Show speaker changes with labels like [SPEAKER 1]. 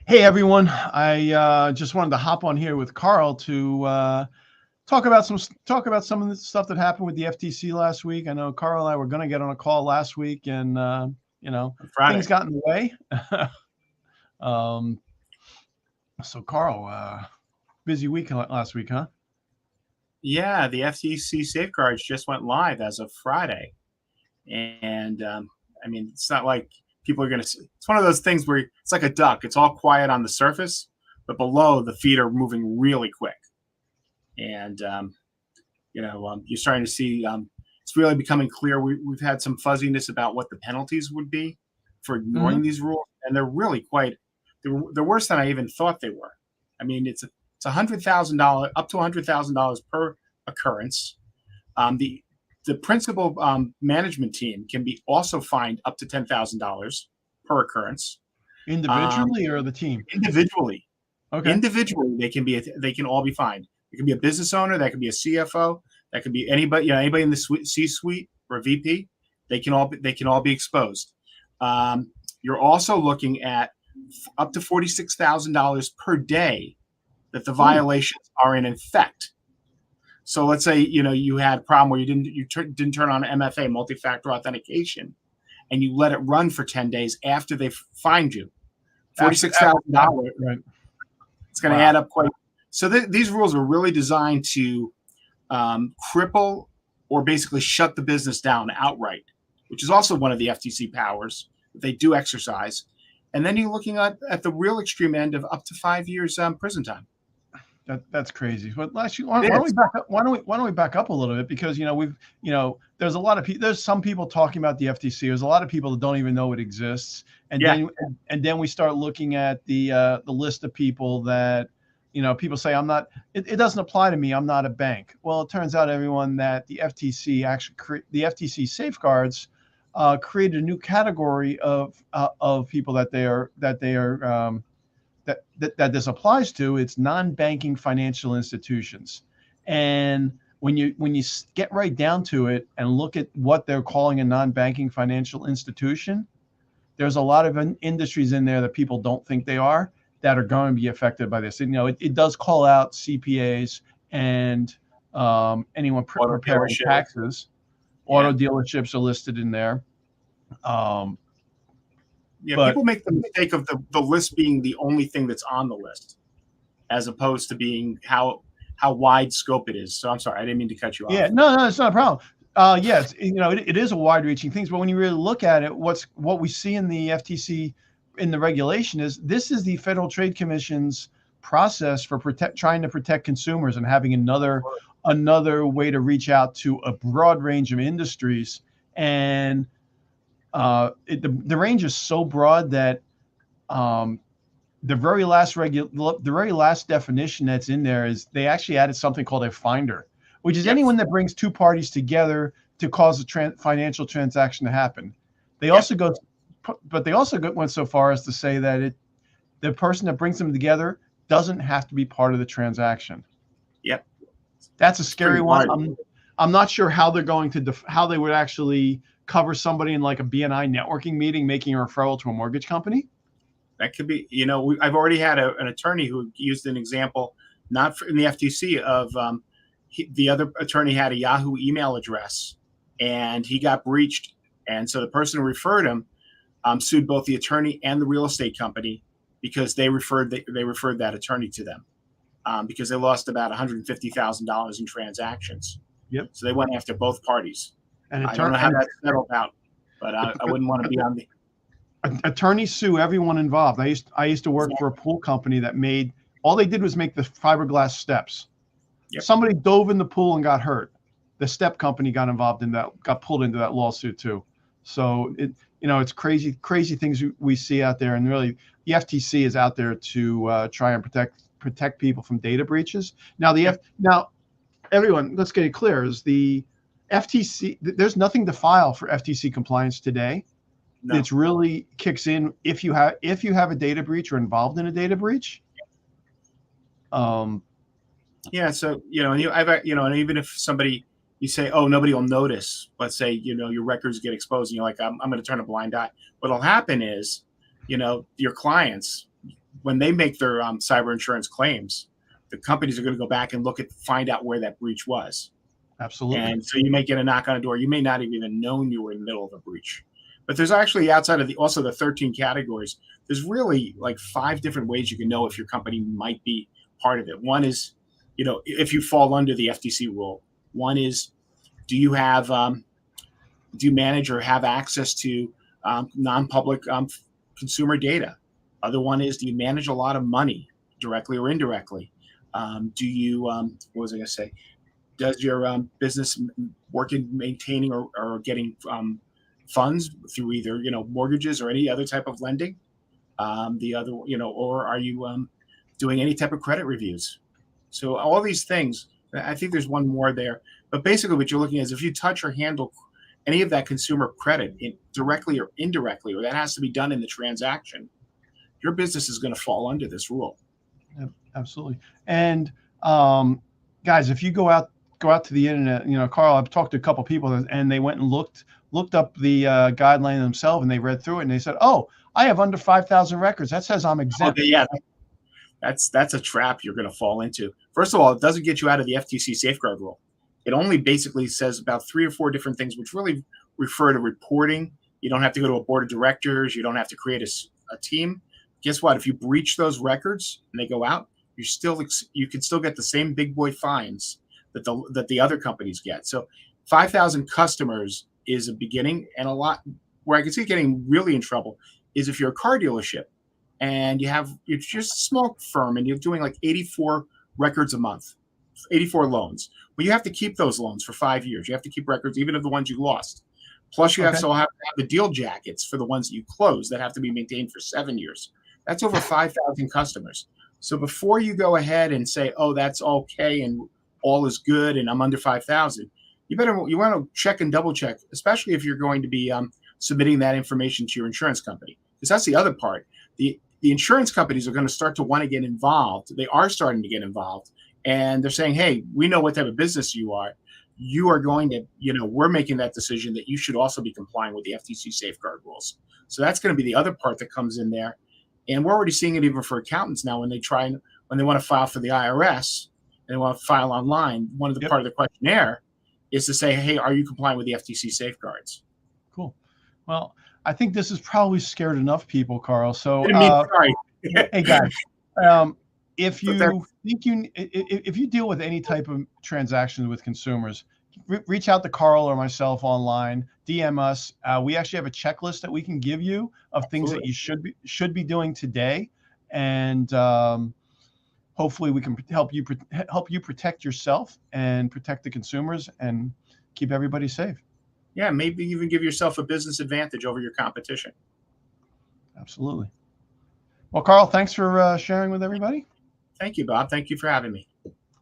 [SPEAKER 1] Hey everyone, I just wanted to hop on here with Carl to talk about some of the stuff that happened with the FTC last week. I know Carl and I were going to get on a call last week, and things
[SPEAKER 2] Friday.
[SPEAKER 1] got in the way. um, so Carl, busy week last week, huh?
[SPEAKER 2] Yeah, the FTC safeguards just went live as of Friday, and I mean, it's not like people are going to. It's one of those things where it's like a duck. It's all quiet on the surface, but below the feet are moving really quick, and you're starting to see. It's really becoming clear. We've had some fuzziness about what the penalties would be for
[SPEAKER 1] Mm-hmm.
[SPEAKER 2] ignoring these rules, and they're really quite. They're worse than I even thought they were. I mean, it's $100,000 up to $100,000 per occurrence. The principal management team can be also fined up to $10,000 per occurrence.
[SPEAKER 1] Individually or the team?
[SPEAKER 2] Individually,
[SPEAKER 1] Okay.
[SPEAKER 2] they can all be fined. It can be a business owner, that could be a CFO, that could be anybody, anybody in the C-suite or VP. They can all be exposed. You're also looking at up to $46,000 per day that the violations are in effect. So let's say you had a problem where you didn't turn on MFA, multi-factor authentication, and you let it run for 10 days after they fined you. $46,000.
[SPEAKER 1] Right.
[SPEAKER 2] It's going to add up quite. So these rules are really designed to cripple or basically shut the business down outright, which is also one of the FTC powers that they do exercise. And then you're looking at the real extreme end of up to 5 years prison time.
[SPEAKER 1] That's crazy. But actually, why don't we back up? Why don't we back up a little bit? Because there's a lot of people. There's some people talking about the FTC. There's a lot of people that don't even know it exists. And then we start looking at the list of people that people say I'm not. It doesn't apply to me. I'm not a bank. Well, it turns out everyone that the FTC the FTC safeguards created a new category of people that this applies to. It's non-banking financial institutions. And when you get right down to it and look at what they're calling a non-banking financial institution, there's a lot of industries in there that people don't think they are that are going to be affected by this. And, it does call out CPAs and anyone preparing taxes. Auto dealerships are listed in there.
[SPEAKER 2] People make the mistake of the list being the only thing that's on the list, as opposed to being how wide scope it is. So I'm sorry, I didn't mean to cut you off.
[SPEAKER 1] Yeah, no, it's not a problem. Yes, it is a wide-reaching thing, but when you really look at it, what we see in the FTC in the regulation is this is the Federal Trade Commission's process for trying to protect consumers and having another way to reach out to a broad range of industries. And the range is so broad that the very last definition that's in there is they actually added something called a finder, which is anyone that brings two parties together to cause a financial transaction to happen. They also went so far as to say that the person that brings them together doesn't have to be part of the transaction.
[SPEAKER 2] Yep,
[SPEAKER 1] that's a scary one. I'm not sure how they're going to how they would actually cover somebody in like a BNI networking meeting making a referral to a mortgage company.
[SPEAKER 2] That could be, I've already had an attorney who used an example, not in the FTC, of the other attorney had a Yahoo email address and he got breached. And so the person who referred him sued both the attorney and the real estate company because they referred that attorney to them because they lost about $150,000 in transactions.
[SPEAKER 1] Yep.
[SPEAKER 2] So they went after both parties. And I don't know how that's settled out, but I wouldn't want to be on the.
[SPEAKER 1] Attorneys sue everyone involved. I used to work for a pool company that all they did was make the fiberglass steps. Yep. Somebody dove in the pool and got hurt. The step company got involved in that, got pulled into that lawsuit too. So it's crazy things we see out there, and really the FTC is out there to try and protect people from data breaches. Now everyone, let's get it clear: is the FTC? There's nothing to file for FTC compliance today. No. It's really kicks in if you have a data breach or involved in a data breach.
[SPEAKER 2] Yeah. So and even if somebody you say, oh, nobody will notice. Let's say your records get exposed, and you're like, I'm going to turn a blind eye. What'll happen is, your clients, when they make their cyber insurance claims, the companies are going to go back and find out where that breach was.
[SPEAKER 1] Absolutely.
[SPEAKER 2] And so you may get a knock on a door. You may not have even known you were in the middle of a breach. But there's actually, outside of also the 13 categories, there's really like 5 different ways you can know if your company might be part of it. One is, if you fall under the FTC rule. One is, do you manage or have access to non-public consumer data? Other one is, do you manage a lot of money directly or indirectly? Do you, what was I going to say? Does your business work in maintaining or getting funds through either mortgages or any other type of lending? Or are you doing any type of credit reviews? So all these things. I think there's one more there, but basically what you're looking at is if you touch or handle any of that consumer credit directly or indirectly, or that has to be done in the transaction, your business is going to fall under this rule.
[SPEAKER 1] Absolutely. And guys, if you go out to the internet, Carl, I've talked to a couple of people and they went and looked up the guideline themselves, and they read through it and they said, "Oh, I have under 5,000 records. That says I'm exempt."
[SPEAKER 2] Okay, yeah, that's a trap you're going to fall into. First of all, it doesn't get you out of the FTC safeguard rule. It only basically says about 3 or 4 different things, which really refer to reporting. You don't have to go to a board of directors. You don't have to create a team. Guess what? If you breach those records and they go out, you can still get the same big boy fines that the other companies get. So 5,000 customers is a beginning, and a lot where I can see getting really in trouble is if you're a car dealership and you're just a small firm and you're doing like 84 records a month, 84 loans. Well, you have to keep those loans for 5 years. You have to keep records, even of the ones you lost. Plus, you have to have the deal jackets for the ones that you close that have to be maintained for 7 years. That's over 5,000 customers. So before you go ahead and say, "Oh, that's okay and all is good and I'm under 5,000," you want to check and double check, especially if you're going to be submitting that information to your insurance company, because that's the other part. The insurance companies are going to start to want to get involved. They are starting to get involved, and they're saying, "Hey, we know what type of business you are. You are going to, we're making that decision that you should also be complying with the FTC safeguard rules." So that's going to be the other part that comes in there. And we're already seeing it even for accountants now when they want to file for the IRS and they want to file online. One of the part of the questionnaire is to say, "Hey, are you complying with the FTC safeguards?"
[SPEAKER 1] Cool. Well, I think this has probably scared enough people, Carl. So,
[SPEAKER 2] Sorry.
[SPEAKER 1] Hey guys, if you deal with any type of transactions with consumers, reach out to Carl or myself online, DM us. We actually have a checklist that we can give you of things that you should be doing today, and hopefully we can help you protect yourself and protect the consumers and keep everybody safe.
[SPEAKER 2] Yeah, maybe even give yourself a business advantage over your competition.
[SPEAKER 1] Absolutely. Well, Carl, thanks for sharing with everybody.
[SPEAKER 2] Thank you, Bob. Thank you for having me.